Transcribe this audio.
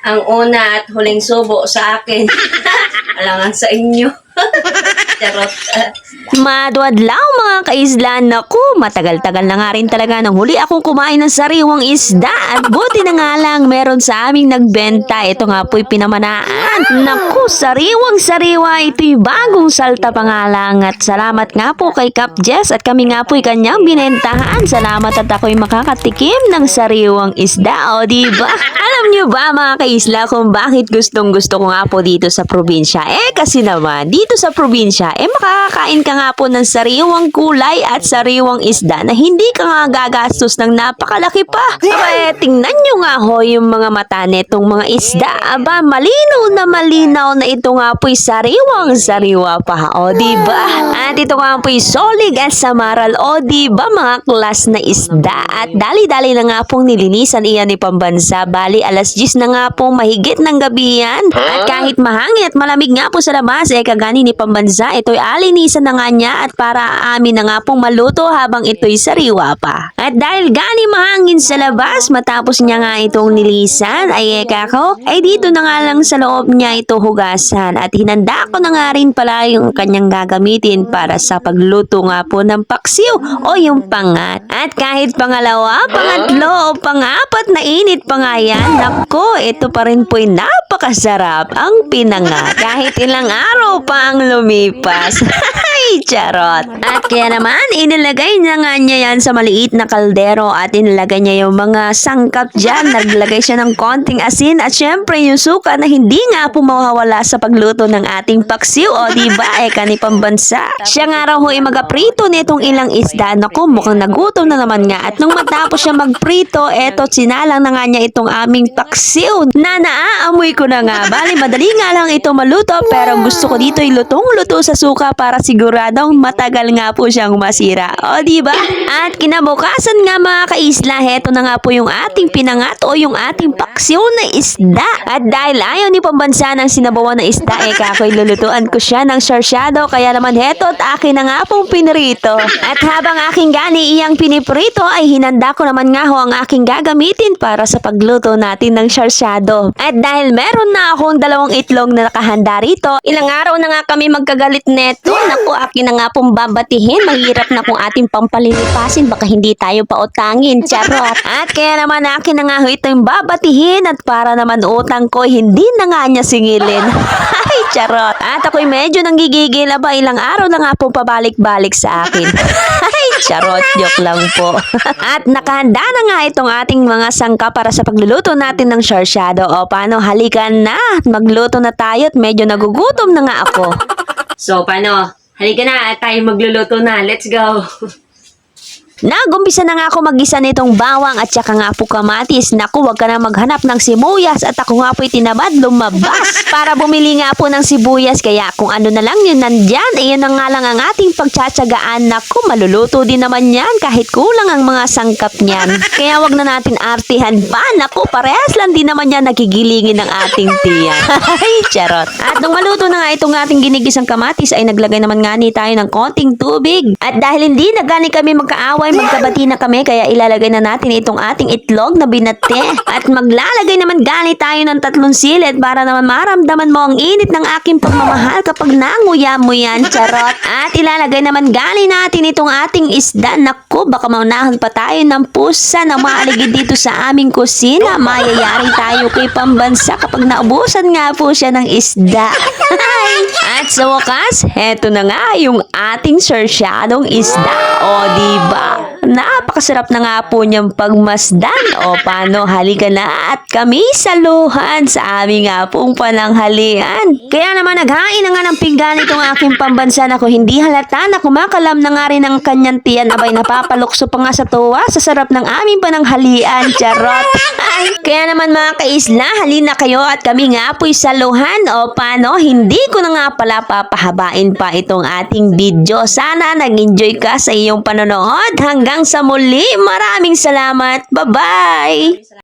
Ang una at huling subo sa akin. Alangan sa inyo. Charot. Madwadlaw mga kaislan, naku, matagal-tagal na nga rin talaga nang huli akong kumain ng sariwang isda at buti na nga lang meron sa aming nagbenta. Ito nga po'y pinamanaan. Naku, sariwang-sariwa, ito'y bagong salta pa nga lang at salamat nga po kay Kap Jess at kami nga po'y kanyang binentahan. Salamat at ako'y makakatikim ng sariwang isda, o diba? Alam nyo ba mga kaisla kung bakit gustong-gusto ko nga po dito sa probinsya? Kasi naman, dito sa probinsya, makakakain ka nga po ng sariwang kulay at sariwang isda na hindi ka nga gagastos ng napakalaki pa. Aba, tingnan nyo nga ho yung mga mata netong mga isda. Aba, malinaw na ito nga po'y sariwang-sariwa pa. O, diba? At ito nga po'y solig at samaral. O, diba mga klas na isda? At dali-dali na nga pong nilinisan iyan ni Pambansa. Bali, alas 10 na nga pong mahigit ng gabi yan. At kahit mahangin at malamig nga po sa labas, kagani ni Pambansa, ito'y alinisan na nga niya at para amin na nga pong maluto habang ito'y sariwa pa. At dahil gani mahangin sa labas, matapos niya nga itong nilisan, ay dito na nga lang sa loob niya ito hugasan. At hinanda ko na nga rin pala yung kanyang gagamitin para sa pagluto nga po ng paksiw o yung pangat. At kahit pangalawa, pangatlo o pangapat na init pa nga yan, nako, ito pa rin po'y napakasarap ang pinangat. Kahit ilang araw pa ang lumipas. Ay, charot. At kaya naman, inilagay na nga niya yan sa maliit na kaldero at inilagay niya yung mga sangkap dyan. Naglagay siya ng konting asin at syempre yung suka na hindi nga po mawawala sa pagluto ng ating paksiw. O diba, kani Pambansa. Siya nga raw ho'y magaprito nitong ilang isda. Naku, mukhang nagutom na naman nga. At nung matapos siya magprito, sinalang na nga niya itong aming paksiw na naaamoy ko na nga. Bali, madali nga lang ito maluto pero gusto ko dito lutong-luto sa suka para siguradong matagal nga po siyang masira. O diba? At kinabukasan nga mga kaisla, heto na nga po yung ating pinangat o yung ating paksiw na isda. At dahil ayaw ni Pambansa ng sinabawan na isda, kakoy lulutuan ko siya ng sarsyado. Kaya naman heto at akin na nga pong pinirito. At habang aking gani iyang piniprito, ay hinanda ko naman nga ho ang aking gagamitin para sa pagluto natin ng sarsyado. At dahil meron na akong 2 itlog na nakahanda rito, ilang araw na nga kami magkagalit neto. Naku, akin na nga pong babatihin. Mahirap na kung ating pampalilipasin. Baka hindi tayo pautangin. Charot. At kaya naman akin na nga ho ito yung babatihin. At para naman utang ko, hindi na nga niya singilin. Ay, charot. At ako'y medyo nanggigigil. Aba, ilang araw na nga po pabalik-balik sa akin. Ay, charot. Joke lang po. At nakahanda na nga itong ating mga sangka para sa pagluluto natin ng sarsyado. O paano, halikan na. Magluto na tayo at medyo nagugutom na nga ako. So, paano? Halika na at tayo magluluto na. Let's go. Nagumpisa na nga ako mag-isa nitong bawang at saka nga po kamatis. Naku, wag ka na maghanap ng sibuyas at ako nga po'y tinabad lumabas para bumili nga po ng sibuyas. Kaya kung ano na lang yun nandyan, iyon na nga lang ang ating pagtsatsagaan. Naku, maluluto din naman yan kahit kulang ang mga sangkap niyan. Kaya wag na natin artihan pa. Naku, parehas lang din naman yan nagigilingin ng ating tiyan. Ay, charot. At nung maluto na nga itong ating ginigisang kamatis, ay naglagay naman nga ni tayo ng konting tubig. At dahil hindi na gani kami magkaaway, magkabati na kami, kaya ilalagay na natin itong ating itlog na binate. At maglalagay naman gani tayo ng 3 silid para naman maramdaman mo ang init ng aking pagmamahal kapag nanguya mo yan, charot. At ilalagay naman gani natin itong ating isda. Naku, baka maunahan pa tayo ng pusa na maaligid dito sa aming kusina. Mayayari tayo kay Pambansa kapag naubusan nga po siya ng isda. At sa wakas, heto na nga yung ating sarsyadong isda. O diba? Napakasarap na nga po niyang pagmasdan. O paano, halika na at kami saluhan sa aming nga pong pananghalian. Kaya naman naghain na nga ng pinggan itong aking Pambansa na ko hindi halata na kumakalam na nga rin ang kanyang tiyan. Abay, napapalukso pa nga sa tuwa sa sarap ng aming pananghalian. Charot. Ay, kaya naman mga kaisla, halina kayo at kami nga po'y saluhan. O paano, hindi ko na nga pala papahabain pa itong ating video. Sana nag-enjoy ka sa iyong panonood. Hanggang sa muli, maraming salamat. Bye-bye!